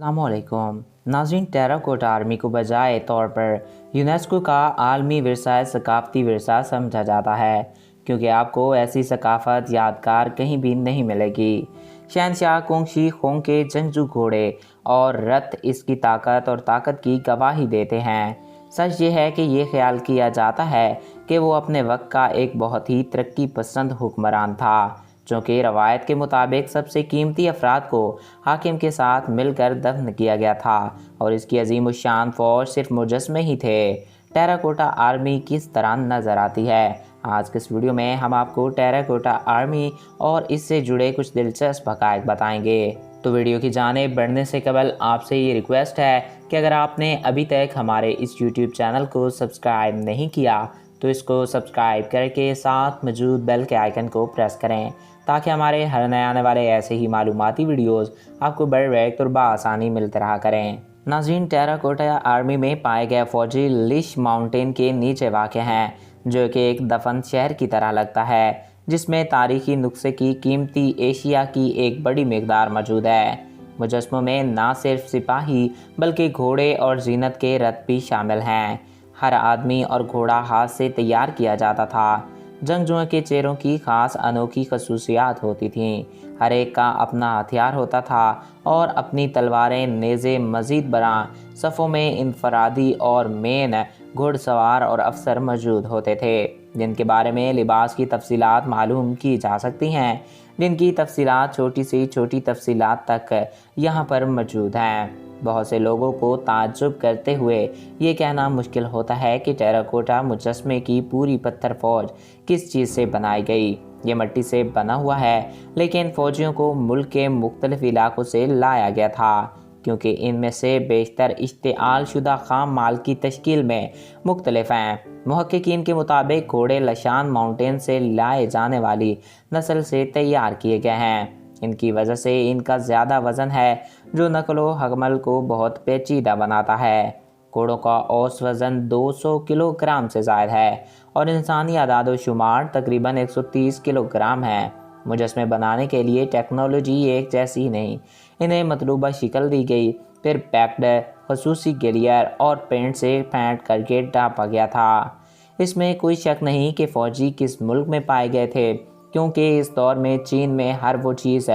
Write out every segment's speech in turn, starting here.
अस्सलामुअलैकुम नाज़रीन, terracotta army को बजाय तौर पर यूनेस्को का आलमी विरसा सकाफ़ती विरसा समझा जाता है, क्योंकि आपको ऐसी सकाफ़त यादगार कहीं भी नहीं मिलेगी। शहनशाह कुंग खोंग के जंगजू घोड़े और रथ इसकी ताकत की गवाही देते हैं। सच ये है कि ये ख्याल किया जाता है कि वो अपने वक्त का एक बहुत ही तरक्की पसंद हुक्मरान था, जो कि रवायत के मुताबिक सबसे कीमती अफराद को हाकिम के साथ मिलकर दफन किया गया था, और इसकी अजीम शान फ़ौज सिर्फ मुजस्मे ही थे। टेराकोटा आर्मी किस तरह नज़र आती है, आज के इस वीडियो में हम आपको टेराकोटा आर्मी और इससे जुड़े कुछ दिलचस्प हक़ाइक़ बताएंगे। तो वीडियो की जानिब बढ़ने से कबल आपसे ये रिक्वेस्ट है कि अगर आपने अभी तक हमारे इस यूट्यूब चैनल को सब्सक्राइब नहीं किया तो इसको सब्सक्राइब करके साथ मौजूद बेल के आइकन को प्रेस करें, ताकि हमारे हर नए आने वाले ऐसे ही मालूमाती वीडियोस आपको बर वक्त और बआसानी मिलते रहा करें। नाज़रीन, टेराकोटा आर्मी में पाए गए फौजी लिश माउंटेन के नीचे वाक़ हैं, जो कि एक दफन शहर की तरह लगता है, जिसमें तारीखी नुस्खे की कीमती एशिया की एक बड़ी मकदार मौजूद है। मुजस्मों में ना सिर्फ सिपाही बल्कि घोड़े और जीनत के रथ भी शामिल हैं। हर आदमी और घोड़ा हाथ से तैयार किया जाता था। जंगजुओं के चेहरों की खास अनोखी खसूसियात होती थीं। हर एक का अपना हथियार होता था और अपनी तलवारें, नेज़े मज़ीद बरां सफ़ों में इनफरादी और मेन घुड़सवार और अफसर मौजूद होते थे, जिनके बारे में लिबास की तफसीलात मालूम की जा सकती हैं, जिनकी तफसीलात छोटी से छोटी तफसीलात तक यहाँ पर मौजूद हैं। बहुत से लोगों को ताज्जुब करते हुए ये कहना मुश्किल होता है कि टेराकोटा मुजस्मे की पूरी पत्थर फौज किस चीज़ से बनाई गई। ये मिट्टी से बना हुआ है, लेकिन फ़ौजियों को मुल्क के मुख्तलिफ इलाकों से लाया गया था, क्योंकि इनमें से बेशतर इश्तिआल शुदा खाम माल की तश्कील में मुख्तलिफ हैं। मुहक्किकीन के मुताबिक घोड़े लशान माउंटेन से लाए जाने वाली नस्ल से तैयार किए गए हैं। इनकी वजह से इनका ज़्यादा वज़न है, जो नकलो हमल को बहुत पेचीदा बनाता है। घोड़ों का औसत वज़न 200 किलोग्राम से ज़ायद है और इंसानी आदाद शुमार तकरीबन 130 किलोग्राम है। मुजस्मे बनाने के लिए टेक्नोलॉजी एक जैसी नहीं, इन्हें मतलूबा शक्ल दी गई, फिर पैक्ड खसूसी गिलियर और पेंट से फेंट करके ढांपा गया था। इसमें कोई शक नहीं कि फ़ौजी किस मुल्क में पाए गए थे, क्योंकि इस दौर में चीन में हर वो चीज़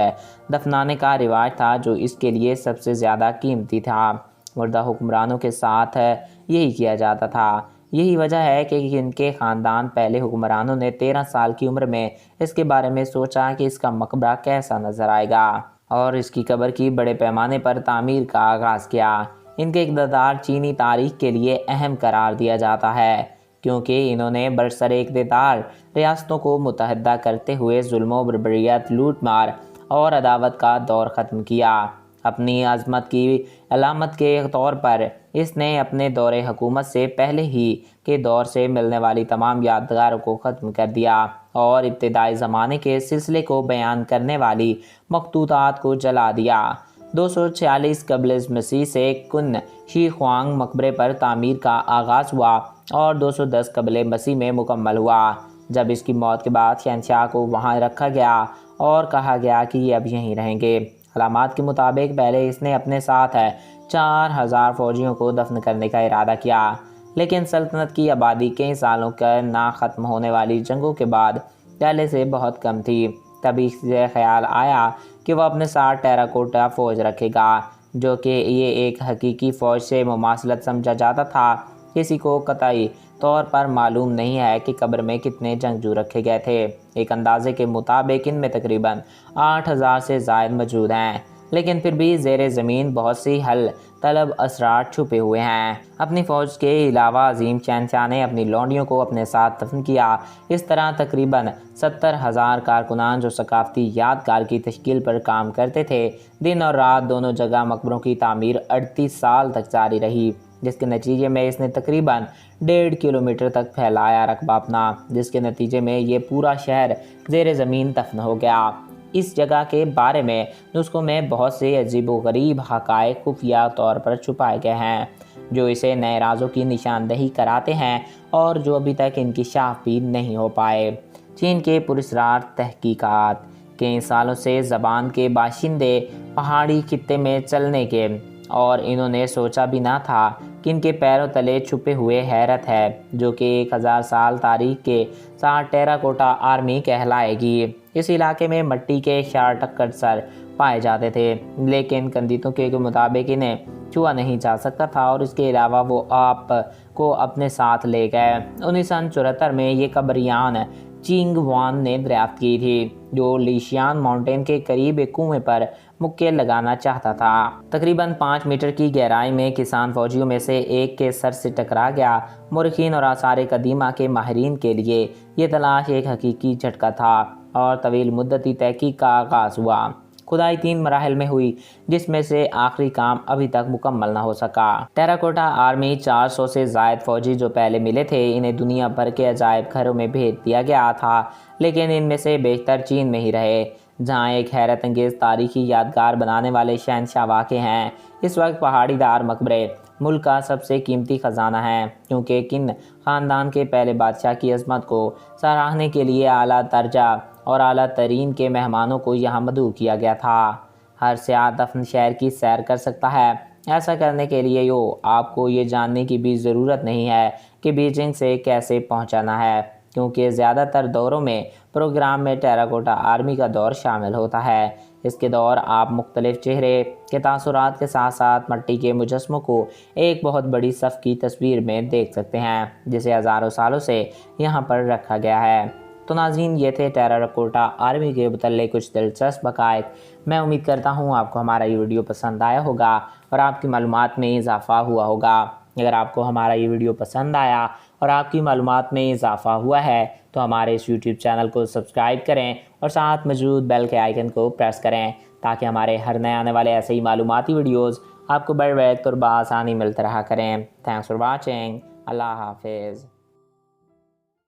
दफनाने का रिवाज था जो इसके लिए सबसे ज़्यादा कीमती था। मुर्दा हुक्मरानों के साथ यही किया जाता था। यही वजह है कि इनके ख़ानदान पहले हुक्मरानों ने 13 साल की उम्र में इसके बारे में सोचा कि इसका मकबरा कैसा नज़र आएगा, और इसकी कब्र की बड़े पैमाने पर तामीर का आगाज़ किया। इनके इक़्तिदार चीनी तारीख़ के लिए अहम करार दिया जाता है, क्योंकि इन्होंने बरसरे इक़्तिदार रियासतों को मुत्तहदा करते हुए जुल्म, बर्बरियत, लूट मार और अदावत का दौर ख़त्म किया। अपनी अज़मत की अलामत के तौर पर इसने अपने दौरे हुकूमत से पहले ही के दौर से मिलने वाली तमाम यादगारों को ख़त्म कर दिया और इब्तिदाई ज़माने के सिलसिले को बयान करने वाली मखतूतात को जला दिया। 246 क़ब्ल मसीह से कुन शी ख्वांग मकबरे पर तामीर का आगाज़ हुआ और 210 क़ब्ल मसीह में मुकम्मल हुआ, जब इसकी मौत के बाद शहनशाह को वहाँ रखा गया और कहा गया कि ये अब यहीं रहेंगे। अलामात के मुताबिक पहले इसने अपने साथ 4000 फ़ौजियों को दफन करने का इरादा किया, लेकिन सल्तनत की आबादी कई सालों का ना ख़त्म होने वाली जंगों के बाद पहले से बहुत कम थी। तभी इसे ख्याल आया कि वह अपने साथ टेराकोटा फ़ौज रखेगा, जो कि ये एक हकीकी फ़ौज से मुमासलत समझा जाता था। किसी को कतई तौर पर मालूम नहीं है कि कब्र में कितने जंगजू रखे गए थे। एक अंदाजे के मुताबिक इनमें तकरीबन 8000 से ज़ायद मौजूद हैं, लेकिन फिर भी ज़ेरे ज़मीन बहुत सी हल तलब असरार छुपे हुए हैं। अपनी फ़ौज के अलावा अजीम शहनशाह ने अपनी लौंडियों को अपने साथ दफन किया। इस तरह तकरीबन 70,000 कारकुनान जो सकाफ़ती यादगार की तश्कील पर काम करते थे, दिन और रात दोनों जगह मकबरों की तामीर 38 साल तक जारी रही, जिसके नतीजे में इसने तकरीबन 1.5 किलोमीटर तक फैलाया रकबा अपना, जिसके नतीजे में ये पूरा शहर ज़ेरे ज़मीन दफन हो गया। इस जगह के बारे में नुस्खों में बहुत से अजीब व गरीब हक़ाइक़ खुफिया तौर पर छुपाए गए हैं, जो इसे नए राज़ों की निशानदही कराते हैं और जो अभी तक इनकी शाफ भी नहीं हो पाए। चीन के पुरस्रार तहकीकात कई सालों से ज़बान के बाशिंदे पहाड़ी खित्ते में चलने के और इन्होंने सोचा भी ना था कि इनके पैरों तले छुपे हुए हैरत है जो कि 1000 साल तारीख के साथ टेराकोटा आर्मी कहलाएगी। इस इलाके में मिट्टी के 4 टक्कर सर पाए जाते थे, लेकिन कंदितों के मुताबिक इन्हें छुआ नहीं जा सकता था और इसके अलावा वो आप को अपने साथ ले गए। 1974 में ये कब्रियान चिंग वान ने दरियाफ्त की थी, जो लीशियान माउंटेन के करीब एक कुएं पर मुक्के लगाना चाहता था। तकरीबन 5 मीटर की गहराई में किसान फौजियों में से एक के सर से टकरा गया। मुरखीन और आसार कदीमा के माहिरीन के लिए ये तलाश एक हकीकी झटका था और तवील मुद्दती तहकीक का आगाज़ हुआ। खुदाई 3 मराहल में हुई, जिसमें से आखिरी काम अभी तक मुकम्मल न हो सका। टेराकोटा आर्मी 400 से ज़ायद फौजी जो पहले मिले थे, इन्हें दुनिया भर के अजायब घरों में भेज दिया गया था, लेकिन इनमें से बेशतर चीन में ही रहे, जहाँ एक हैरत अंगेज़ तारीखी यादगार बनाने वाले शहनशाह वाक़े हैं। इस वक्त पहाड़ीदार मकबरे मुल्क का सबसे कीमती ख़जाना है, क्योंकि किन ख़ानदान के पहले बादशाह की अज़मत को सराहने के लिए आला दर्जा और आला तरीन के मेहमानों को यहाँ मदऊ किया गया था। हर सियाह दफन शहर की सैर कर सकता है। ऐसा करने के लिए आपको ये जानने की भी ज़रूरत नहीं है कि बीजिंग से कैसे पहुँचाना है, क्योंकि ज़्यादातर दौरों में प्रोग्राम में टेराकोटा आर्मी का दौर शामिल होता है। इसके दौर आप मुख्तलिफ चेहरे के तासुरात के साथ साथ मिट्टी के मुजस्मों को एक बहुत बड़ी सफ़ की तस्वीर में देख सकते हैं, जिसे हज़ारों सालों से यहाँ पर रखा गया है। तो नाज़रीन, ये थे टेराकोटा आर्मी के मुतल्लिक़ कुछ दिलचस्प हक़ाइक़। मैं उम्मीद करता हूँ आपको हमारा ये वीडियो पसंद आया होगा और आपकी मालूमात में इजाफ़ा हुआ होगा। अगर आपको हमारा ये वीडियो पसंद आया और आपकी मालूमात में इजाफ़ा हुआ है तो हमारे इस यूट्यूब चैनल को सब्सक्राइब करें और साथ मौजूद बेल के आइकन को प्रेस करें, ताकि हमारे हर नए आने वाले ऐसे ही मालूमाती वीडियोज़ आपको बर वक्त और बआसानी मिलते रहा करें। Thanks for watching. अल्लाह हाफिज़।